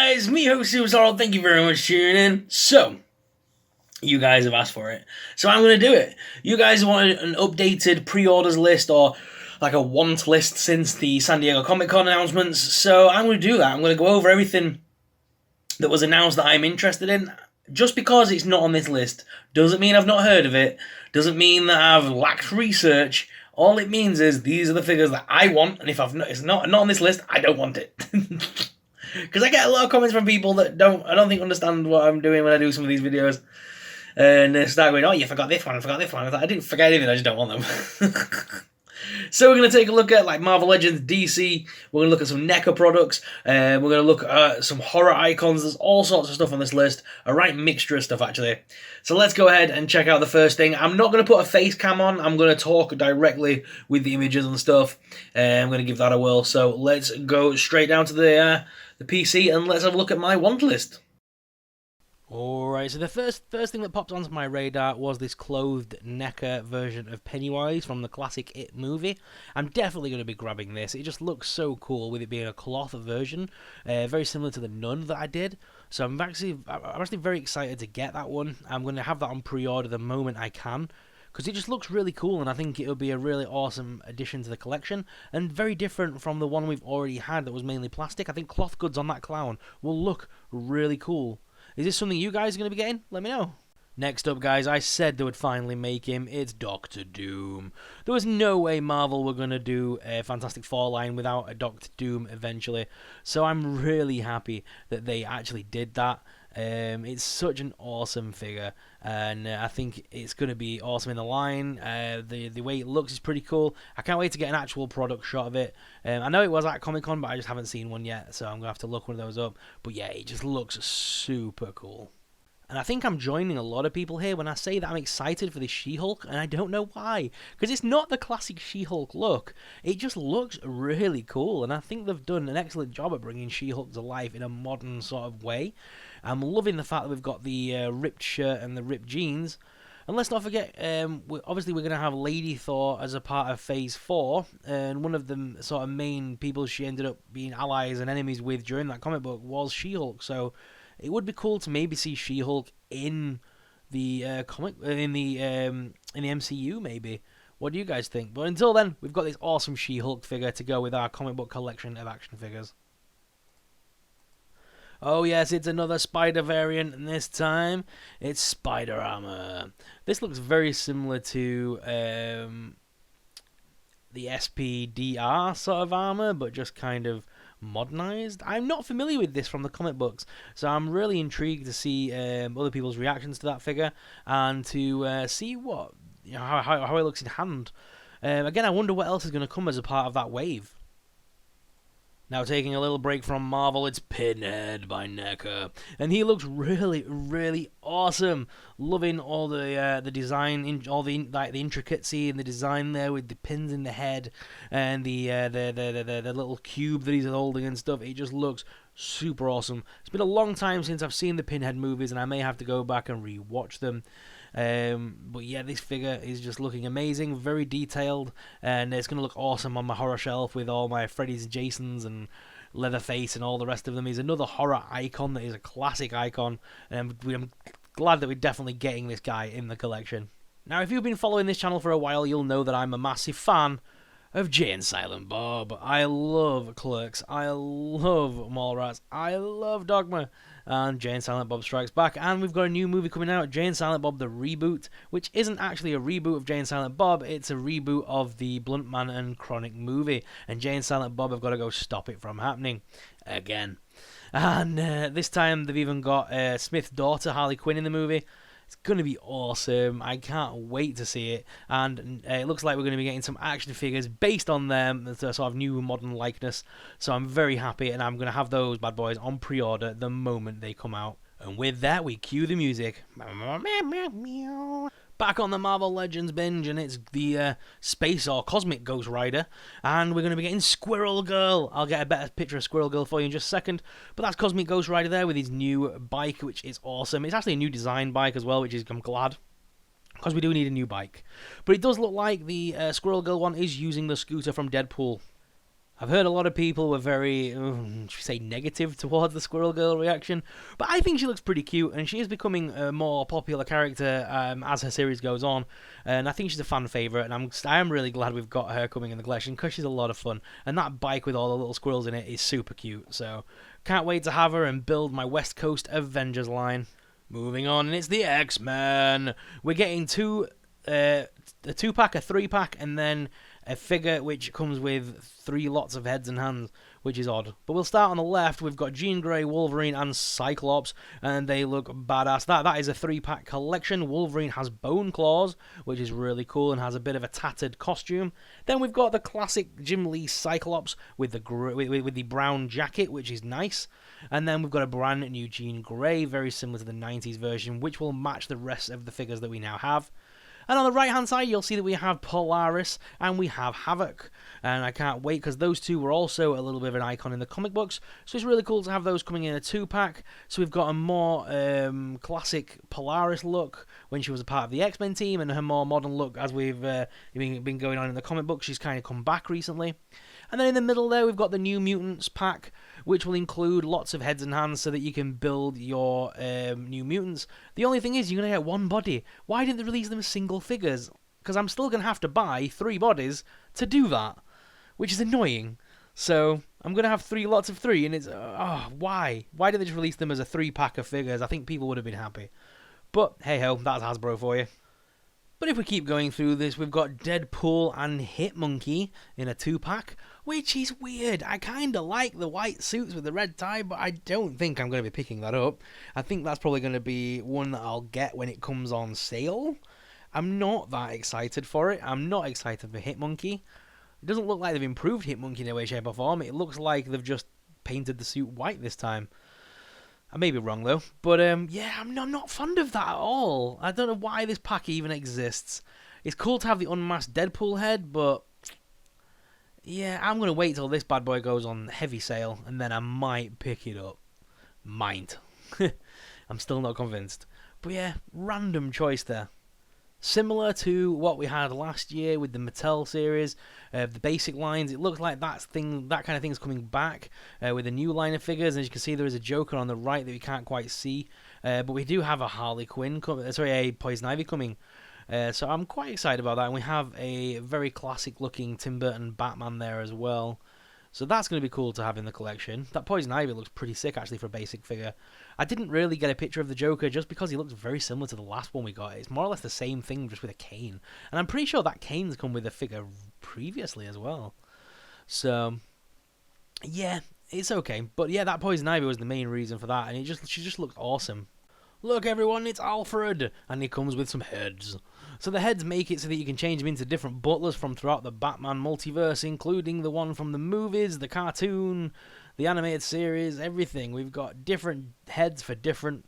guys, me host Suicide. Thank you very much for tuning in. So, you guys have asked for it, so I'm going to do it. You guys wanted an updated pre-orders list or like a want list since the San Diego Comic-Con announcements, so I'm going to do that. I'm going to go over everything that was announced that I'm interested in. Just because it's not on this list doesn't mean I've not heard of it, doesn't mean that I've lacked research. All it means is these are the figures that I want, and if it's not on this list, I don't want it. Because I get a lot of comments from people that I don't think understand what I'm doing when I do some of these videos. And they start going, oh, you forgot this one, I forgot this one. I didn't forget anything, I just don't want them. So we're going to take a look at like Marvel Legends, DC, we're going to look at some NECA products, we're going to look at some horror icons. There's all sorts of stuff on this list, a right mixture of stuff actually. So let's go ahead and check out the first thing. I'm not going to put a face cam on, I'm going to talk directly with the images and stuff, I'm going to give that a whirl. So let's go straight down to the PC and let's have a look at my want list. Alright, so the first thing that popped onto my radar was this clothed NECA version of Pennywise from the classic It movie. I'm definitely going to be grabbing this. It just looks so cool with it being a cloth version, very similar to the Nun that I did. So I'm actually very excited to get that one. I'm going to have that on pre-order the moment I can, because it just looks really cool, and I think it'll be a really awesome addition to the collection, and very different from the one we've already had that was mainly plastic. I think cloth goods on that clown will look really cool. Is this something you guys are going to be getting? Let me know. Next up, guys, I said they would finally make him. It's Doctor Doom. There was no way Marvel were going to do a Fantastic Four line without a Doctor Doom eventually, so I'm really happy that they actually did that. It's such an awesome figure, and I think it's going to be awesome in the line. The way it looks is pretty cool. I can't wait to get an actual product shot of it. I know it was at Comic-Con, but I just haven't seen one yet, so I'm going to have to look one of those up. But yeah, it just looks super cool. And I think I'm joining a lot of people here when I say that I'm excited for this She-Hulk, and I don't know why. Because it's not the classic She-Hulk look. It just looks really cool, and I think they've done an excellent job at bringing She-Hulk to life in a modern sort of way. I'm loving the fact that we've got the ripped shirt and the ripped jeans. And let's not forget, obviously we're going to have Lady Thor as a part of Phase 4, and one of the sort of main people she ended up being allies and enemies with during that comic book was She-Hulk, so it would be cool to maybe see She-Hulk in the in the MCU maybe. What do you guys think? But until then, we've got this awesome She-Hulk figure to go with our comic book collection of action figures. Oh yes, it's another Spider variant, and this time it's Spider Armor. This looks very similar to the SPDR sort of armor, but just kind of modernized. I'm not familiar with this from the comic books, so I'm really intrigued to see other people's reactions to that figure and to see what how it looks in hand. Again, I wonder what else is going to come as a part of that wave. Now taking a little break from Marvel, it's Pinhead by NECA, and he looks really, really awesome. Loving all the design, all the intricacy in the design there with the pins in the head and the little cube that he's holding and stuff. It just looks super awesome. It's been a long time since I've seen the Pinhead movies, and I may have to go back and re-watch them. But yeah, this figure is just looking amazing, very detailed, and it's going to look awesome on my horror shelf with all my Freddy's, Jasons, and Leatherface and all the rest of them. He's another horror icon that is a classic icon, and I'm glad that we're definitely getting this guy in the collection. Now, if you've been following this channel for a while, you'll know that I'm a massive fan of Jay and Silent Bob. I love Clerks, I love Mallrats, I love Dogma, and Jay and Silent Bob Strikes Back, and we've got a new movie coming out, Jay and Silent Bob the Reboot, which isn't actually a reboot of Jay and Silent Bob, it's a reboot of the Bluntman and Chronic movie, and Jay and Silent Bob have got to go stop it from happening again. And this time they've even got Smith's daughter Harley Quinn in the movie. It's going to be awesome. I can't wait to see it. And it looks like we're going to be getting some action figures based on them, the sort of new modern likeness. So I'm very happy, and I'm going to have those bad boys on pre-order the moment they come out. And with that, we cue the music. Back on the Marvel Legends binge, and it's the Space or Cosmic Ghost Rider, and we're going to be getting Squirrel Girl. I'll get a better picture of Squirrel Girl for you in just a second, but that's Cosmic Ghost Rider there with his new bike, which is awesome. It's actually a new design bike as well, which is, I'm glad, because we do need a new bike. But it does look like the Squirrel Girl one is using the scooter from Deadpool. I've heard a lot of people were very, should we say, negative towards the Squirrel Girl reaction, but I think she looks pretty cute, and she is becoming a more popular character as her series goes on, and I think she's a fan favourite, and I am really glad we've got her coming in the collection, because she's a lot of fun, and that bike with all the little squirrels in it is super cute, so can't wait to have her and build my West Coast Avengers line. Moving on, and it's the X-Men. We're getting a 2-pack, a 3-pack, and then a figure which comes with 3 lots of heads and hands, which is odd. But we'll start on the left. We've got Jean Grey, Wolverine, and Cyclops, and they look badass. That is a 3-pack collection. Wolverine has bone claws, which is really cool and has a bit of a tattered costume. Then we've got the classic Jim Lee Cyclops with the brown jacket, which is nice. And then we've got a brand new Jean Grey, very similar to the 90s version, which will match the rest of the figures that we now have. And on the right-hand side, you'll see that we have Polaris and we have Havoc. And I can't wait, because those two were also a little bit of an icon in the comic books. So it's really cool to have those coming in a 2-pack. So we've got a more classic Polaris look when she was a part of the X-Men team, and her more modern look as we've been going on in the comic books. She's kind of come back recently. And then in the middle there, we've got the New Mutants pack, which will include lots of heads and hands so that you can build your New Mutants. The only thing is, you're going to get one body. Why didn't they release them as single figures? Because I'm still going to have to buy 3 bodies to do that, which is annoying. So I'm going to have 3 lots of 3, and it's... why? Why did they just release them as a 3-pack of figures? I think people would have been happy. But hey-ho, that's Hasbro for you. But if we keep going through this, we've got Deadpool and Hitmonkey in a 2-pack, which is weird. I kind of like the white suits with the red tie, but I don't think I'm going to be picking that up. I think that's probably going to be one that I'll get when it comes on sale. I'm not that excited for it. I'm not excited for Hitmonkey. It doesn't look like they've improved Hitmonkey in a way, shape, or form. It looks like they've just painted the suit white this time. I may be wrong though, but yeah, I'm not fond of that at all. I don't know why this pack even exists. It's cool to have the unmasked Deadpool head, but yeah, I'm going to wait till this bad boy goes on heavy sale, and then I might pick it up. Might. I'm still not convinced. But yeah, random choice there. Similar to what we had last year with the Mattel series, the basic lines, it looks like that kind of thing is coming back with a new line of figures. As you can see, there is a Joker on the right that we can't quite see, but we do have a Harley Quinn, a Poison Ivy coming. So I'm quite excited about that, and we have a very classic-looking Tim Burton Batman there as well. So that's going to be cool to have in the collection. That Poison Ivy looks pretty sick, actually, for a basic figure. I didn't really get a picture of the Joker just because he looks very similar to the last one we got. It's more or less the same thing, just with a cane. And I'm pretty sure that cane's come with a figure previously as well. So, yeah, it's okay. But yeah, that Poison Ivy was the main reason for that, and she just looked awesome. Look, everyone, it's Alfred! And he comes with some heads. So the heads make it so that you can change them into different butlers from throughout the Batman multiverse, including the one from the movies, the cartoon, the animated series, everything. We've got different heads for different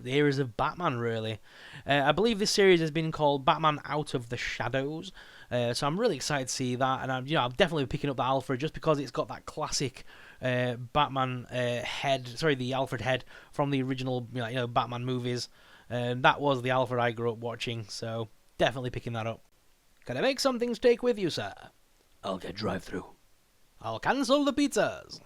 eras of Batman, really. I believe this series has been called Batman Out of the Shadows, so I'm really excited to see that, and I'm definitely picking up the Alfred just because it's got that classic Batman head, the Alfred head from the original Batman movies. That was the Alfred I grew up watching, so definitely picking that up. Can I make some things to take with you, sir? I'll get drive-through. I'll cancel the pizzas.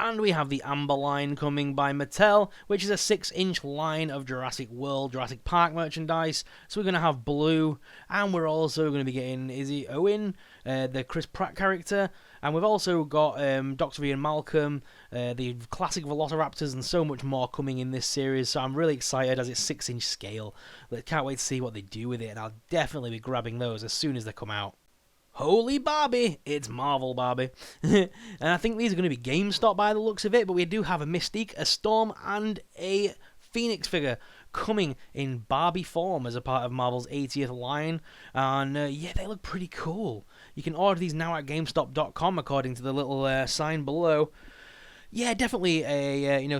And we have the Amber line coming by Mattel, which is a 6-inch line of Jurassic World, Jurassic Park merchandise. So we're going to have Blue, and we're also going to be getting Izzy Owen, the Chris Pratt character, and we've also got Dr. Ian Malcolm, the classic Velociraptors, and so much more coming in this series. So I'm really excited as it's 6-inch scale. Can't wait to see what they do with it, and I'll definitely be grabbing those as soon as they come out. Holy Barbie! It's Marvel Barbie. And I think these are going to be GameStop by the looks of it, but we do have a Mystique, a Storm, and a Phoenix figure coming in Barbie form as a part of Marvel's 80th line. And yeah, they look pretty cool. You can order these now at GameStop.com according to the little sign below. Yeah, definitely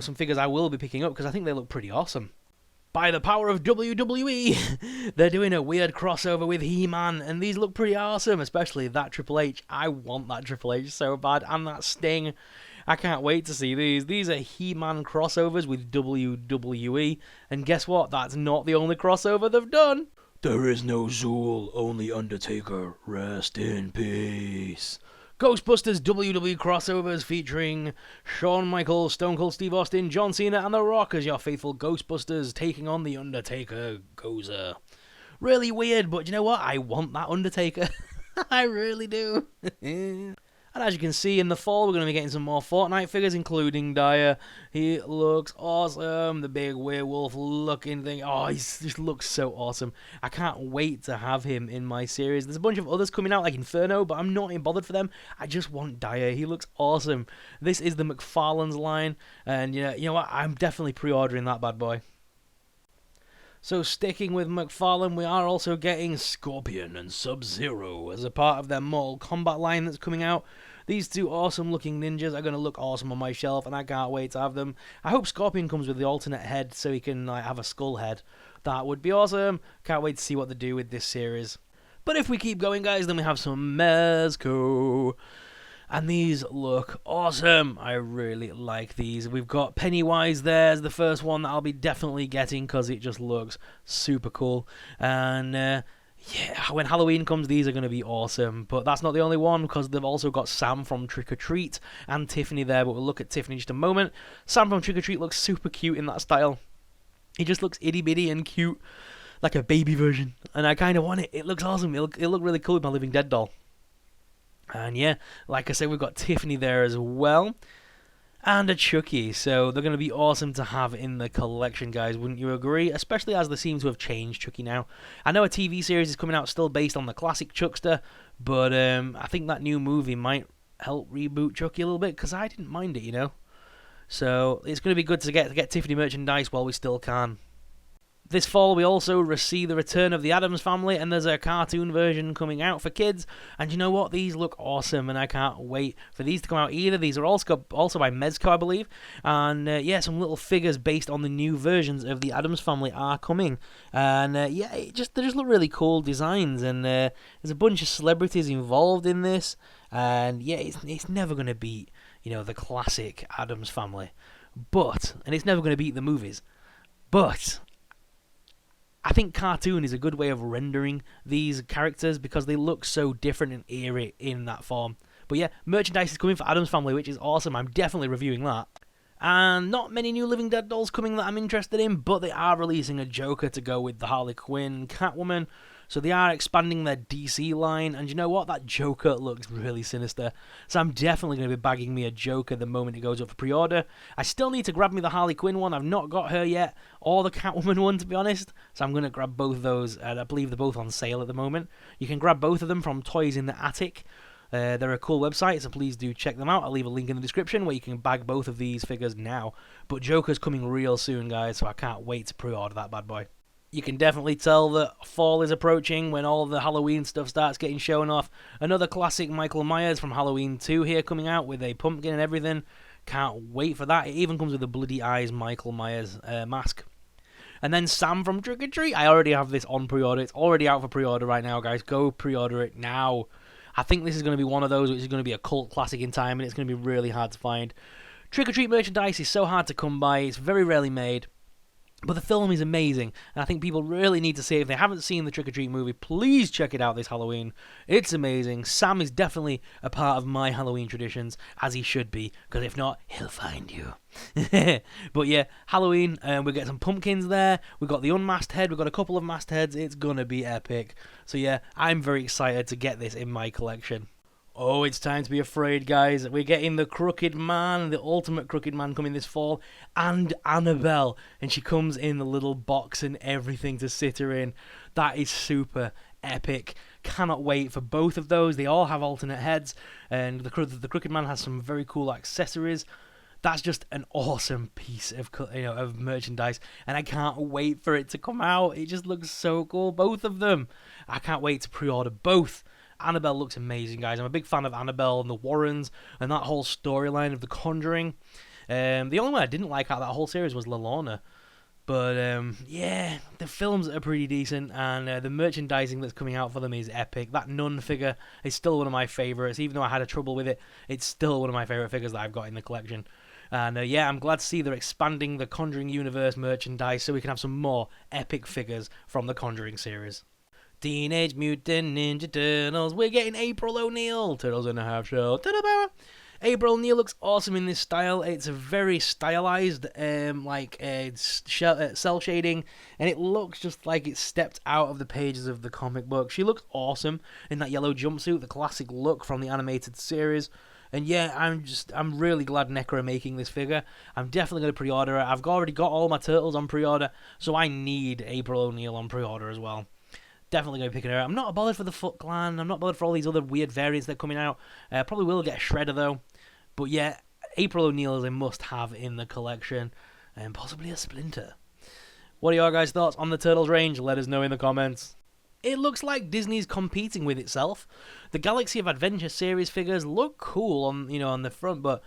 some figures I will be picking up because I think they look pretty awesome. By the power of WWE, they're doing a weird crossover with He-Man, and these look pretty awesome, especially that Triple H. I want that Triple H so bad, and that Sting. I can't wait to see these. These are He-Man crossovers with WWE, and guess what? That's not the only crossover they've done. There is no Zool, only Undertaker. Rest in peace. Ghostbusters WWE crossovers featuring Shawn Michaels, Stone Cold Steve Austin, John Cena, and The Rock as your faithful Ghostbusters taking on The Undertaker Gozer. Really weird, but you know what? I want that Undertaker. I really do. And as you can see, in the fall, we're going to be getting some more Fortnite figures, including Dyer. He looks awesome. The big werewolf-looking thing. Oh, he just looks so awesome. I can't wait to have him in my series. There's a bunch of others coming out, like Inferno, but I'm not even bothered for them. I just want Dyer. He looks awesome. This is the McFarlane's line, and you know what? I'm definitely pre-ordering that bad boy. So sticking with McFarlane, we are also getting Scorpion and Sub-Zero as a part of their Mortal Kombat line that's coming out. These two awesome looking ninjas are going to look awesome on my shelf, and I can't wait to have them. I hope Scorpion comes with the alternate head so he can have a skull head. That would be awesome. Can't wait to see what they do with this series. But if we keep going, guys, then we have some Mezco. And these look awesome. I really like these. We've got Pennywise there as the first one that I'll be definitely getting because it just looks super cool. And yeah, when Halloween comes, these are going to be awesome. But that's not the only one because they've also got Sam from Trick or Treat and Tiffany there. But we'll look at Tiffany in just a moment. Sam from Trick or Treat looks super cute in that style. He just looks itty bitty and cute, like a baby version. And I kind of want it. It looks awesome. It'll look really cool with my Living Dead doll. And yeah, like I said, we've got Tiffany there as well. And a Chucky. So they're going to be awesome to have in the collection, guys. Wouldn't you agree? Especially as they seem to have changed Chucky now. I know a TV series is coming out still based on the classic Chuckster. But I think that new movie might help reboot Chucky a little bit. Because I didn't mind it, you know. So it's going to be good to get Tiffany merchandise while we still can. This fall, we also see the return of the Addams Family, and there's a cartoon version coming out for kids. And you know what? These look awesome, and I can't wait for these to come out either. These are also by Mezco, I believe. And yeah, some little figures based on the new versions of the Addams Family are coming. And yeah, they just look really cool designs. And there's a bunch of celebrities involved in this. And yeah, it's never going to beat, the classic Addams Family. And it's never going to beat the movies. But I think cartoon is a good way of rendering these characters because they look so different and eerie in that form. But yeah, merchandise is coming for Addams Family, which is awesome. I'm definitely reviewing that. And not many new Living Dead dolls coming that I'm interested in, but they are releasing a Joker to go with the Harley Quinn, Catwoman. So they are expanding their DC line, and you know what? That Joker looks really sinister. So I'm definitely going to be bagging me a Joker the moment it goes up for pre-order. I still need to grab me the Harley Quinn one. I've not got her yet, or the Catwoman one, to be honest. So I'm going to grab both of those, and I believe they're both on sale at the moment. You can grab both of them from Toys in the Attic. They're a cool website, so please do check them out. I'll leave a link in the description where you can bag both of these figures now. But Joker's coming real soon, guys, so I can't wait to pre-order that bad boy. You can definitely tell that fall is approaching when all the Halloween stuff starts getting shown off. Another classic Michael Myers from Halloween 2 here coming out with a pumpkin and everything. Can't wait for that. It even comes with a bloody eyes Michael Myers mask. And then Sam from Trick or Treat. I already have this on pre-order. It's already out for pre-order right now, guys. Go pre-order it now. I think this is going to be one of those which is going to be a cult classic in time, and it's going to be really hard to find. Trick or Treat merchandise is so hard to come by. It's very rarely made. But the film is amazing, and I think people really need to see it. If they haven't seen the Trick or Treat movie, please check it out this Halloween. It's amazing. Sam is definitely a part of my Halloween traditions, as he should be, because if not, he'll find you. But yeah, Halloween, we get some pumpkins there. We've got the unmasked head. We've got a couple of masked heads. It's going to be epic. So yeah, I'm very excited to get this in my collection. Oh, it's time to be afraid, guys. We're getting the Crooked Man, the ultimate Crooked Man coming this fall, and Annabelle. And she comes in the little box and everything to sit her in. That is super epic. Cannot wait for both of those. They all have alternate heads, and the Crooked Man has some very cool accessories. That's just an awesome piece of merchandise, and I can't wait for it to come out. It just looks so cool, both of them. I can't wait to pre-order both. Annabelle looks amazing, guys. I'm a big fan of Annabelle and the Warrens and that whole storyline of The Conjuring. The only one I didn't like out of that whole series was Lalana. But yeah, the films are pretty decent, and the merchandising that's coming out for them is epic. That nun figure is still one of my favourites. Even though I had a trouble with it, it's still one of my favourite figures that I've got in the collection. And yeah, I'm glad to see they're expanding the Conjuring universe merchandise so we can have some more epic figures from the Conjuring series. Teenage Mutant Ninja Turtles. We're getting April O'Neil. Turtles in a Half Shell. April O'Neil looks awesome in this style. It's a very stylized, cell shading, and it looks just like it stepped out of the pages of the comic book. She looks awesome in that yellow jumpsuit, the classic look from the animated series. And yeah, I'm really glad NECA are making this figure. I'm definitely going to pre-order it. I've already got all my Turtles on pre-order, so I need April O'Neil on pre-order as well. Definitely going to be picking her up. I'm not bothered for the Foot Clan. I'm not bothered for all these other weird variants that are coming out. Probably will get a Shredder though. But yeah, April O'Neil is a must-have in the collection. And possibly a Splinter. What are your guys' thoughts on the Turtles range? Let us know in the comments. It looks like Disney's competing with itself. The Galaxy of Adventure series figures look cool on the front, but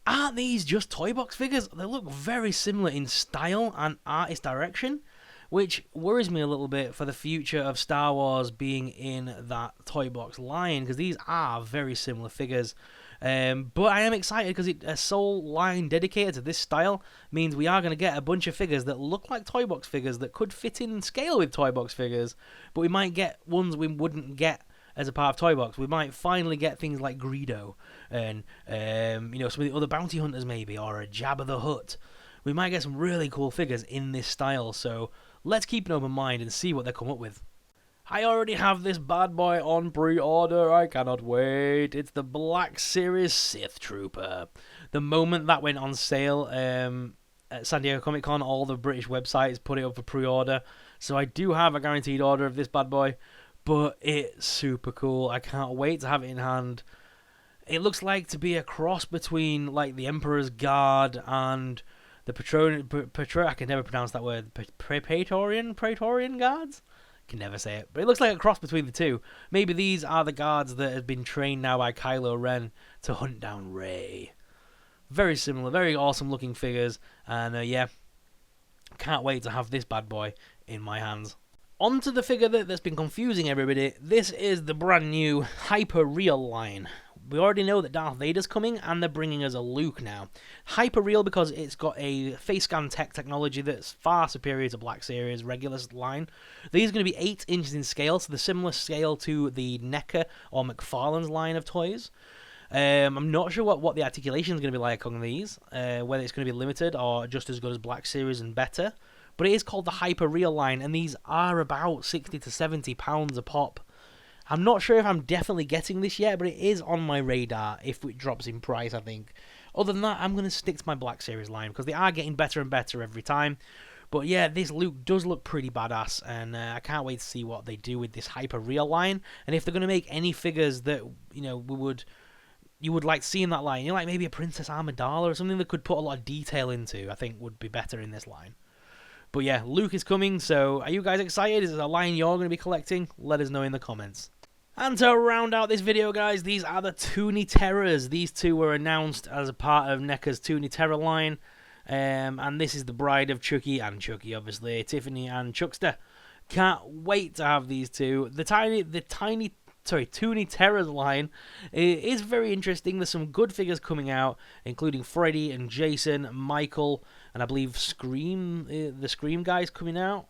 aren't these just toy box figures? They look very similar in style and artist direction, which worries me a little bit for the future of Star Wars being in that toy box line, because these are very similar figures. But I am excited because a sole line dedicated to this style means we are going to get a bunch of figures that look like toy box figures that could fit in scale with toy box figures, but we might get ones we wouldn't get as a part of toy box. We might finally get things like Greedo and some of the other bounty hunters maybe, or a Jabba the Hutt. We might get some really cool figures in this style, so let's keep an open mind and see what they come up with. I already have this bad boy on pre-order. I cannot wait. It's the Black Series Sith Trooper. The moment that went on sale at San Diego Comic-Con, all the British websites put it up for pre-order. So I do have a guaranteed order of this bad boy. But it's super cool. I can't wait to have it in hand. It looks like to be a cross between like the Emperor's Guard and the I can never pronounce that word. Praetorian Guards? Can never say it, but it looks like a cross between the two. Maybe these are the guards that have been trained now by Kylo Ren to hunt down Rey. Very similar, very awesome looking figures, and yeah, can't wait to have this bad boy in my hands. On to the figure that's been confusing everybody. This is the brand new Hyper Real line. We already know that Darth Vader's coming, and they're bringing us a Luke now. Hyper Real because it's got a face scan technology that's far superior to Black Series regular line. These are going to be 8 inches in scale, so the similar scale to the NECA or McFarlane's line of toys. I'm not sure what the articulation is going to be like on these, whether it's going to be limited or just as good as Black Series and better. But it is called the Hyper Real line, and these are about 60 to 70 pounds a pop. I'm not sure if I'm definitely getting this yet, but it is on my radar if it drops in price, I think. Other than that, I'm going to stick to my Black Series line, because they are getting better and better every time. But yeah, this Luke does look pretty badass, and I can't wait to see what they do with this Hyper Real line, and if they're going to make any figures that, you would like to see in that line. Like maybe a Princess Amidala or something that could put a lot of detail into, I think would be better in this line. But yeah, Luke is coming, so are you guys excited? Is it a line you're going to be collecting? Let us know in the comments. And to round out this video, guys, these are the Toonie Terrors. These two were announced as a part of NECA's Toonie Terror line. And this is the bride of Chucky, and Chucky, obviously, Tiffany and Chuckster. Can't wait to have these two. The Toonie Terrors line is very interesting. There's some good figures coming out, including Freddy and Jason, Michael, and I believe the Scream guys coming out.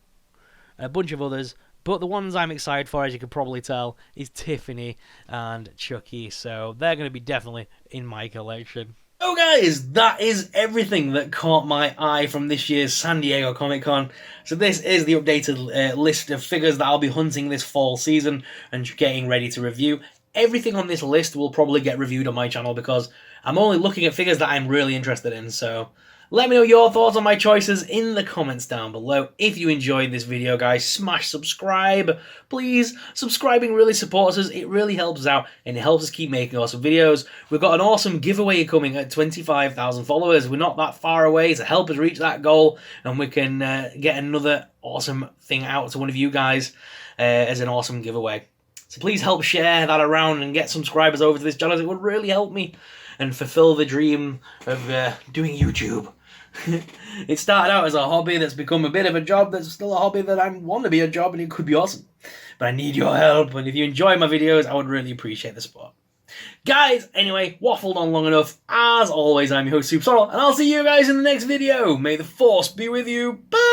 A bunch of others. But the ones I'm excited for, as you can probably tell, is Tiffany and Chucky. So they're going to be definitely in my collection. Oh guys, that is everything that caught my eye from this year's San Diego Comic-Con. So this is the updated list of figures that I'll be hunting this fall season and getting ready to review. Everything on this list will probably get reviewed on my channel because I'm only looking at figures that I'm really interested in. So let me know your thoughts on my choices in the comments down below. If you enjoyed this video, guys, smash subscribe. Please, subscribing really supports us. It really helps us out, and it helps us keep making awesome videos. We've got an awesome giveaway coming at 25,000 followers. We're not that far away to help us reach that goal, and we can get another awesome thing out to one of you guys as an awesome giveaway. So please help share that around and get subscribers over to this channel. It would really help me and fulfill the dream of doing YouTube. It started out as a hobby that's become a bit of a job that's still a hobby that I want to be a job, and it could be awesome. But I need your help, and if you enjoy my videos, I would really appreciate the support. Guys, anyway, waffled on long enough. As always, I'm your host, Soup Sorrel, and I'll see you guys in the next video. May the Force be with you. Bye!